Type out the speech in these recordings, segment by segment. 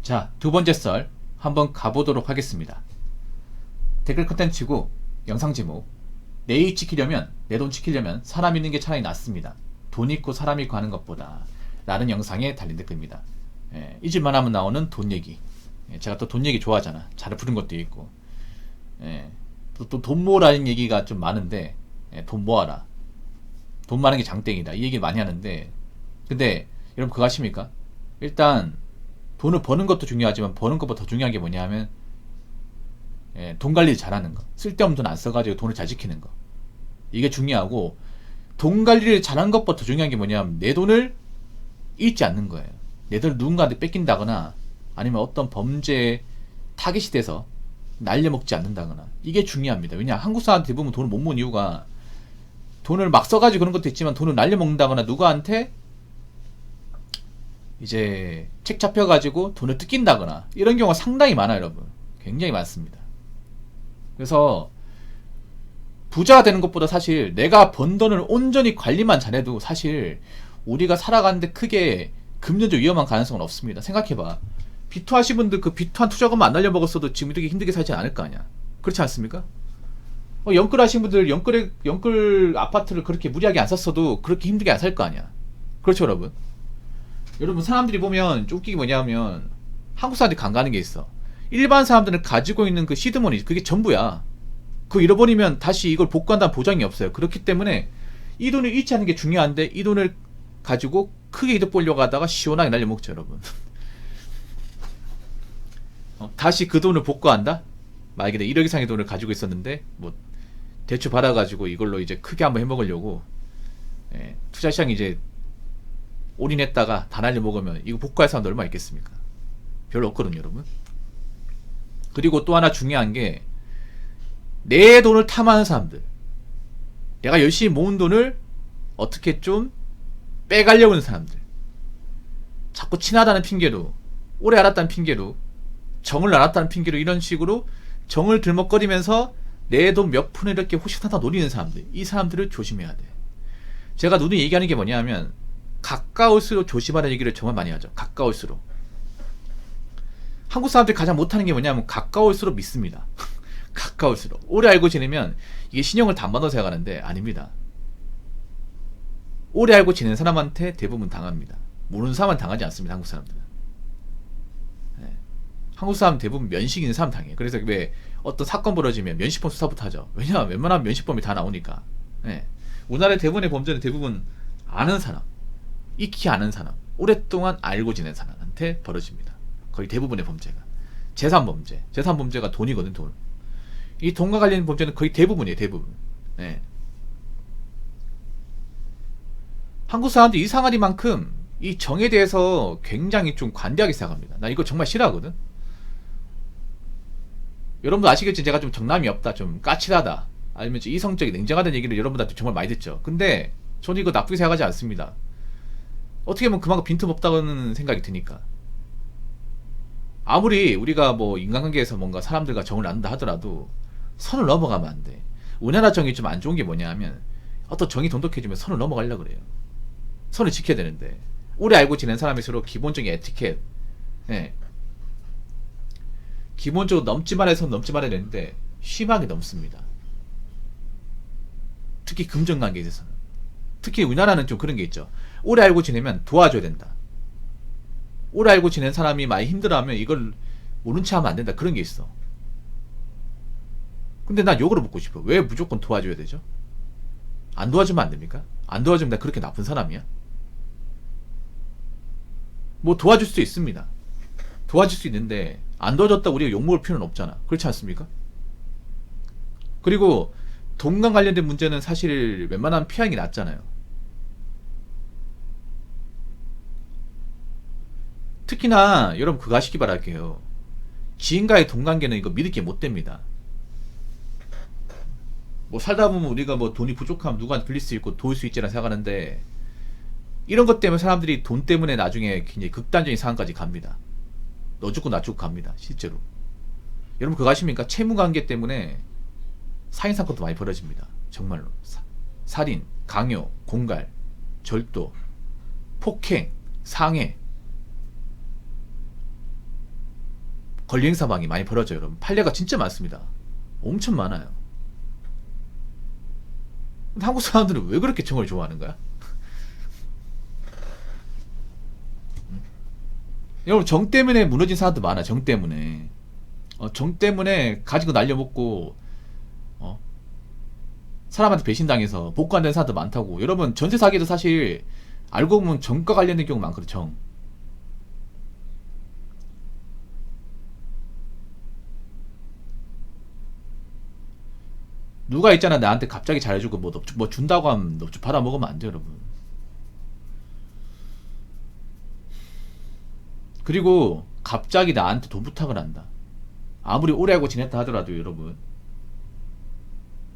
자, 두 번째 썰 한번 가보도록 하겠습니다. 댓글 컨텐츠고 영상 제목, 내 이 지키려면, 내 돈 지키려면 사람 있는 게 차라리 낫습니다. 돈 있고 사람 있고 하는 것보다 라는 영상에 달린 댓글입니다. 잊을만 하면 나오는 돈 얘기. 제가 또 돈 얘기 좋아하잖아. 잘 부른 것도 있고. 또 돈 모으라는 얘기가 좀 많은데, 돈 모아라. 돈 많은 게 장땡이다. 이 얘기 많이 하는데, 근데 여러분 그거 아십니까? 일단 돈을 버는 것도 중요하지만 버는 것보다 더 중요한 게 뭐냐 하면 돈 관리 잘하는 거. 쓸데없는 돈 안 써가지고 돈을 잘 지키는 거. 이게 중요하고, 돈 관리를 잘하는 것보다 더 중요한 게 뭐냐 하면 내 돈을 잃지 않는 거예요. 내 돈을 누군가한테 뺏긴다거나 아니면 어떤 범죄에 타깃이 돼서 날려먹지 않는다거나, 이게 중요합니다. 왜냐, 한국 사람들 대부분 돈을 못 모은 이유가 돈을 막 써가지고 그런 것도 있지만 돈을 날려먹는다거나 누구한테 이제 책 잡혀가지고 돈을 뜯긴다거나 이런 경우가 상당히 많아요. 여러분 굉장히 많습니다. 그래서 부자가 되는 것보다 사실 내가 번 돈을 온전히 관리만 잘해도 사실 우리가 살아가는데 크게 금전적 위험한 가능성은 없습니다. 생각해봐. 비투하신 분들 그 비투한 투자금만 안 날려먹었어도 지금 이렇게 힘들게 살지 않을 거 아니야. 그렇지 않습니까? 연끌 하신 분들 연끌 아파트를 그렇게 무리하게 안 샀어도 그렇게 힘들게 안 살 거 아니야. 그렇죠 여러분? 여러분 사람들이 보면 좀 웃기게 뭐냐면 한국 사람들이 간과하는 게 있어. 일반 사람들은 가지고 있는 그 시드머니 그게 전부야. 그거 잃어버리면 다시 이걸 복구한다는 보장이 없어요. 그렇기 때문에 이 돈을 잃지 않는 게 중요한데 이 돈을 가지고 크게 이득 보려고 하다가 시원하게 날려먹죠 여러분. 다시 그 돈을 복구한다? 만약에 내가 1억 이상의 돈을 가지고 있었는데 뭐 대출 받아가지고 이걸로 이제 크게 한번 해먹으려고 투자시장이 이제 올인했다가 다 날려먹으면 이거 복구할 사람도 얼마 있겠습니까? 별로 없거든요 여러분. 그리고 또 하나 중요한 게 내 돈을 탐하는 사람들, 내가 열심히 모은 돈을 어떻게 좀 빼가려고 하는 사람들, 자꾸 친하다는 핑계로, 오래 알았다는 핑계로, 정을 알았다는 핑계로 이런 식으로 정을 들먹거리면서 내 돈 몇 푼을 이렇게 호시탐탐 노리는 사람들, 이 사람들을 조심해야 돼. 제가 누누이 얘기하는 게 뭐냐면 가까울수록 조심하라는 얘기를 정말 많이 하죠. 가까울수록. 한국 사람들이 가장 못하는 게 뭐냐면 가까울수록 믿습니다. 가까울수록. 오래 알고 지내면 이게 신용을 담받아 생각하는데 아닙니다. 오래 알고 지낸 사람한테 대부분 당합니다. 모르는 사람은 당하지 않습니다. 한국 사람들은. 한국 사람 대부분 면식 있는 사람 당해요. 그래서 왜 어떤 사건 벌어지면 면식범 수사부터 하죠. 왜냐하면 웬만하면 면식범이 다 나오니까. 우리나라의 대부분의 범죄는 대부분 아는 사람, 익히 아는 사람, 오랫동안 알고 지낸 사람한테 벌어집니다. 거의 대부분의 범죄가. 재산범죄가 돈이거든, 돈. 이 돈과 관련된 범죄는 거의 대부분이에요, 대부분. 한국 사람들이 이상하리만큼 이 정에 대해서 굉장히 좀 관대하게 생각합니다. 나 이거 정말 싫어하거든. 여러분도 아시겠지? 제가 좀 정남이 없다, 좀 까칠하다, 아니면 좀 이성적이 냉정하다는 얘기를 여러분들한테 정말 많이 듣죠. 근데 저는 이거 나쁘게 생각하지 않습니다. 어떻게 보면 그만큼 빈틈없다는 생각이 드니까. 아무리 우리가 뭐 인간관계에서 뭔가 사람들과 정을 나눈다 하더라도 선을 넘어가면 안 돼. 우리나라 정이 좀 안 좋은 게 뭐냐 하면 어떤 정이 돈독해지면 선을 넘어가려고 그래요. 선을 지켜야 되는데 오래 알고 지낸 사람일수록 기본적인 에티켓, 기본적으로 넘지 말아야 선 넘지 말아야 되는데 심하게 넘습니다. 특히 금전관계에 있어서는. 특히 우리나라는 좀 그런 게 있죠. 오래 알고 지내면 도와줘야 된다. 오래 알고 지낸 사람이 많이 힘들어하면 이걸 모른 체 하면 안 된다. 그런 게 있어. 근데 난 욕으로 묻고 싶어. 왜 무조건 도와줘야 되죠? 안 도와주면 안 됩니까? 안 도와주면 나 그렇게 나쁜 사람이야? 뭐 도와줄 수 있습니다. 도와줄 수 있는데 안 도와줬다고 우리가 욕먹을 필요는 없잖아. 그렇지 않습니까? 그리고 돈과 관련된 문제는 사실 웬만하면 피하는 게 낫잖아요. 특히나 여러분 그거 하시기 바랄게요. 지인과의 돈관계는 이거 믿을 게 못 됩니다. 뭐 살다 보면 우리가 뭐 돈이 부족하면 누구한테 빌릴 수 있고 도울 수 있지라 생각하는데 이런 것 때문에 사람들이 돈 때문에 나중에 굉장히 극단적인 상황까지 갑니다. 너 죽고 나 죽고 갑니다. 실제로. 여러분 그거 아십니까? 채무관계 때문에 살인사건도 많이 벌어집니다. 정말로. 살인, 강요, 공갈, 절도, 폭행, 상해. 권리행 사망이 많이 벌어져요. 여러분 판례가 진짜 많습니다. 엄청 많아요. 근데 한국 사람들은 왜 그렇게 정을 좋아하는 거야? 여러분 정 때문에 무너진 사람도 많아. 정 때문에 정 때문에 가지고 날려먹고 사람한테 배신당해서 복구 안 된 사람도 많다고. 여러분 전세 사기도 사실 알고 보면 정과 관련된 경우 많거든. 정. 누가 있잖아 나한테 갑자기 잘해주고 뭐 준다고 하면 너 받아 먹으면 안 돼 여러분. 그리고 갑자기 나한테 돈 부탁을 한다. 아무리 오래 알고 지냈다 하더라도 여러분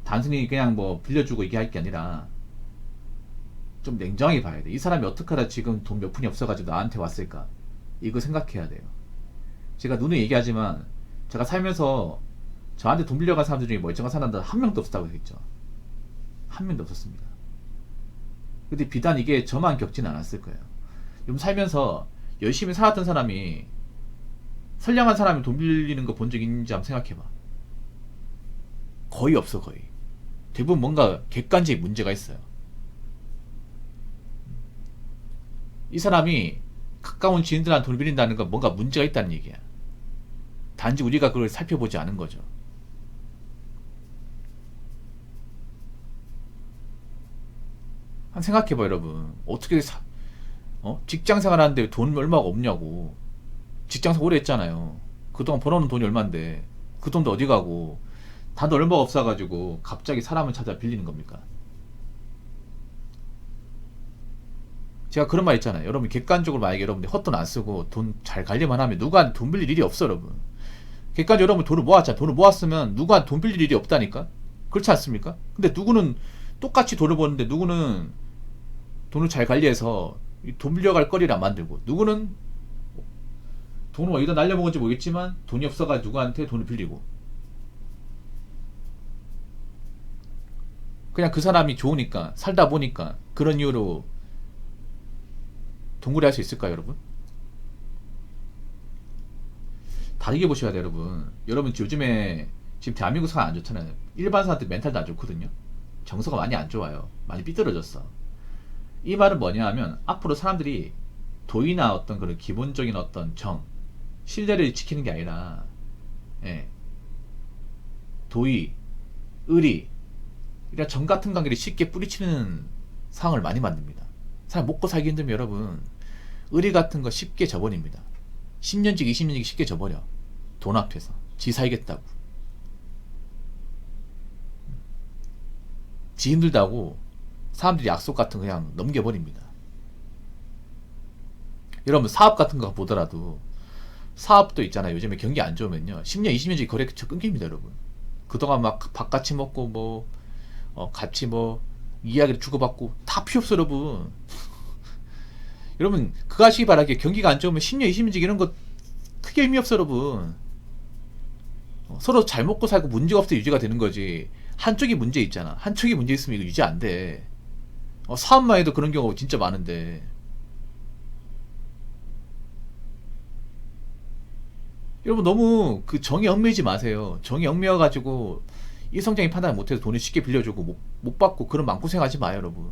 단순히 그냥 뭐 빌려주고 얘기할 게 아니라 좀 냉정하게 봐야 돼. 이 사람이 어떻게 하다 지금 돈 몇 푼이 없어가지고 나한테 왔을까? 이거 생각해야 돼요. 제가 눈에 얘기하지만 제가 살면서 저한테 돈 빌려간 사람들 중에 멀쩡한 사람들 한 명도 없었다고 했죠. 한 명도 없었습니다. 근데 비단 이게 저만 겪진 않았을 거예요. 좀 살면서 열심히 살았던 사람이 선량한 사람이 돈 빌리는 거 본 적 있는지 한번 생각해봐. 거의 없어. 거의 대부분 뭔가 객관적인 문제가 있어요. 이 사람이 가까운 지인들한테 돈을 빌린다는 건 뭔가 문제가 있다는 얘기야. 단지 우리가 그걸 살펴보지 않은 거죠. 한 생각해봐 여러분. 어떻게 직장 생활하는데 돈 얼마가 없냐고. 직장 생활 오래 했잖아요. 그동안 벌어놓은 돈이 얼만데 그 돈도 어디 가고. 단 얼마가 없어가지고 갑자기 사람을 찾아 빌리는 겁니까? 제가 그런 말 있잖아요. 여러분 객관적으로 만약에 여러분들 헛돈 안 쓰고 돈 잘 관리만 하면 누구한테 돈 빌릴 일이 없어 여러분. 객관적으로 여러분 돈을 모았잖아. 돈을 모았으면 누구한테 돈 빌릴 일이 없다니까. 그렇지 않습니까? 근데 누구는 똑같이 돈을 버는데 누구는 돈을 잘 관리해서 돈 빌려갈 거리를 안 만들고, 누구는 돈을 어디다 날려먹은지 모르겠지만 돈이 없어가지고 누구한테 돈을 빌리고, 그냥 그 사람이 좋으니까 살다 보니까 그런 이유로 동굴에 할 수 있을까요 여러분? 다르게 보셔야 돼요 여러분. 여러분 요즘에 지금 대한민국 상황 안 좋잖아요. 일반 사람들 멘탈도 안 좋거든요. 정서가 많이 안 좋아요. 많이 삐뚤어졌어. 이 말은 뭐냐 하면 앞으로 사람들이 도의나 어떤 그런 기본적인 어떤 정, 신뢰를 지키는 게 아니라 도의, 의리, 이런 정 같은 관계를 쉽게 뿌리치는 상황을 많이 만듭니다. 사람 먹고 살기 힘들면 여러분 의리 같은 거 쉽게 저버립니다. 10년씩 20년씩 쉽게 저버려. 돈 앞에서 지 살겠다고, 지 힘들다고 사람들이 약속 같은 거 그냥 넘겨버립니다. 여러분 사업 같은 거 보더라도 사업도 있잖아요. 요즘에 경기 안 좋으면요 10년 20년씩 거래 끊깁니다 여러분. 그동안 막 밥같이 먹고 뭐 같이 뭐 이야기를 주고받고 다 필요 없어 여러분. 여러분 그거 하시기 바라게. 경기가 안 좋으면 10년 20년씩 이런 거 크게 의미 없어 여러분. 서로 잘 먹고 살고 문제가 없어 유지가 되는 거지. 한쪽이 문제 있잖아. 한쪽이 문제 있으면 이거 유지 안 돼. 사업만 해도 그런 경우가 진짜 많은데. 여러분 너무 그 정에 얽매이지 마세요. 정에 얽매여가지고 이성적인 판단을 못해서 돈을 쉽게 빌려주고 못 받고 그런 마음고생하지 마요 여러분.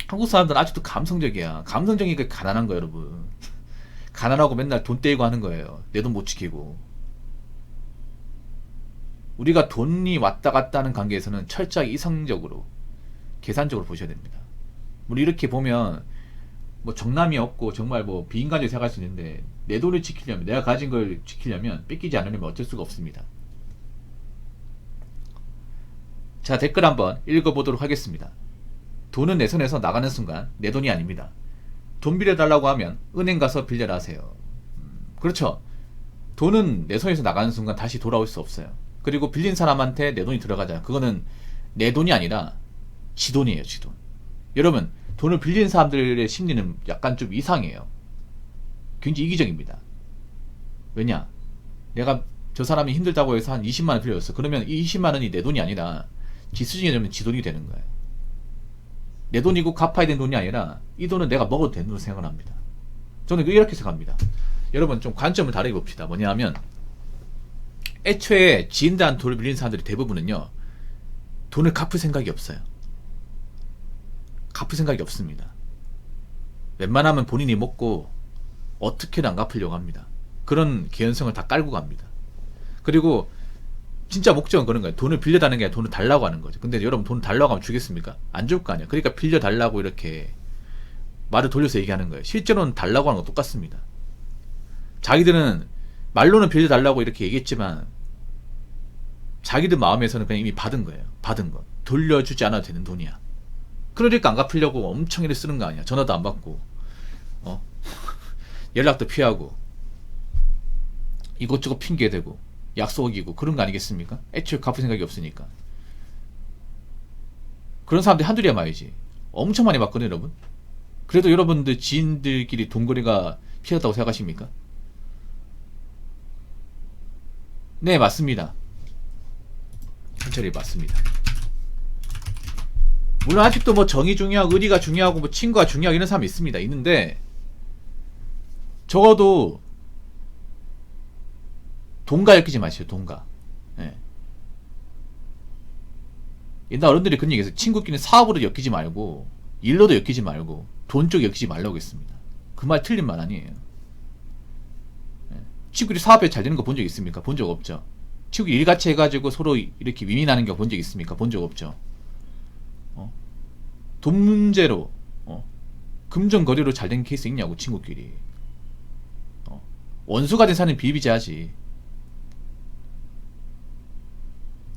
한국 사람들은 아직도 감성적이야. 감성적이니까 가난한 거야 여러분. 가난하고 맨날 돈 떼이고 하는 거예요. 내 돈 못 지키고. 우리가 돈이 왔다 갔다 하는 관계에서는 철저하게 이성적으로 계산적으로 보셔야 됩니다. 우리 이렇게 보면 뭐 정남이 없고 정말 뭐 비인간적으로 생각할 수 있는데, 내 돈을 지키려면, 내가 가진 걸 지키려면 뺏기지 않으려면 어쩔 수가 없습니다. 자, 댓글 한번 읽어보도록 하겠습니다. 돈은 내 손에서 나가는 순간 내 돈이 아닙니다. 돈 빌려달라고 하면 은행 가서 빌려라 하세요. 그렇죠. 돈은 내 손에서 나가는 순간 다시 돌아올 수 없어요. 그리고 빌린 사람한테 내 돈이 들어가잖아. 그거는 내 돈이 아니라 지 돈이에요, 지 돈. 여러분, 돈을 빌린 사람들의 심리는 약간 좀 이상해요. 굉장히 이기적입니다. 왜냐? 내가 저 사람이 힘들다고 해서 한 20만원 빌려줬어. 그러면 이 20만원이 내 돈이 아니라 지 수중에 되면 지 돈이 되는 거예요. 내 돈이고 갚아야 되는 돈이 아니라 이 돈은 내가 먹어도 되는 돈으로 생각을 합니다. 저는 이렇게 생각합니다. 여러분 좀 관점을 다르게 봅시다. 뭐냐면 애초에 지인들한테 돈을 빌리는 사람들이 대부분은요, 돈을 갚을 생각이 없어요. 갚을 생각이 없습니다. 웬만하면 본인이 먹고 어떻게든 안 갚으려고 합니다. 그런 개연성을 다 깔고 갑니다. 그리고 진짜 목적은 그런 거예요. 돈을 빌려달라는 게 아니라 돈을 달라고 하는 거죠. 근데 여러분 돈 달라고 하면 주겠습니까? 안 줄 거 아니에요. 그러니까 빌려달라고 이렇게 말을 돌려서 얘기하는 거예요. 실제로는 달라고 하는 거 똑같습니다. 자기들은 말로는 빌려달라고 이렇게 얘기했지만 자기들 마음에서는 그냥 이미 받은 거예요. 받은 거. 돌려주지 않아도 되는 돈이야. 그러니까 안 갚으려고 엄청 일을 쓰는 거 아니야. 전화도 안 받고 연락도 피하고 이것저것 핑계대고 약속 어기고 그런 거 아니겠습니까? 애초에 갚을 생각이 없으니까. 그런 사람들이 한둘이야 말이지. 엄청 많이 봤거든요, 여러분. 그래도 여러분들 지인들끼리 돈거래가 피했다고 생각하십니까? 네, 맞습니다. 한철이 맞습니다. 물론 아직도 뭐 정이 중요하고 의리가 중요하고 뭐 친구가 중요하고 이런 사람이 있습니다. 있는데 적어도 돈과 엮이지 마시오. 돈과. 예. 옛날 어른들이 그런 얘기했어요. 친구끼리는 사업으로 엮이지 말고 일로도 엮이지 말고 돈 쪽에 엮이지 말라고 했습니다. 그 말 틀린 말 아니에요. 예. 친구들이 사업에 잘 되는 거 본 적 있습니까? 본 적 없죠. 친구 일같이 해가지고 서로 이렇게 윈윈하는 거 본 적 있습니까? 본 적 없죠. 돈 문제로 금전거래로 잘 된 케이스 있냐고. 친구끼리 원수가 된 사람은 비비지하지.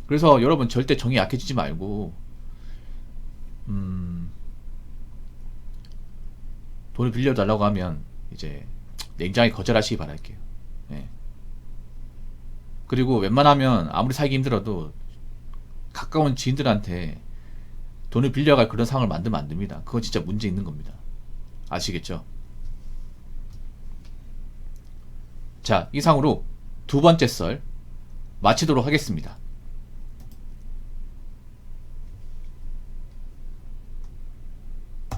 그래서 여러분 절대 정이 약해지지 말고 돈을 빌려달라고 하면 이제 냉정하게 거절하시기 바랄게요. 예. 그리고 웬만하면 아무리 살기 힘들어도 가까운 지인들한테 돈을 빌려갈 그런 상황을 만들면 안 됩니다. 그건 진짜 문제 있는 겁니다. 아시겠죠? 자, 이상으로 두 번째 썰 마치도록 하겠습니다.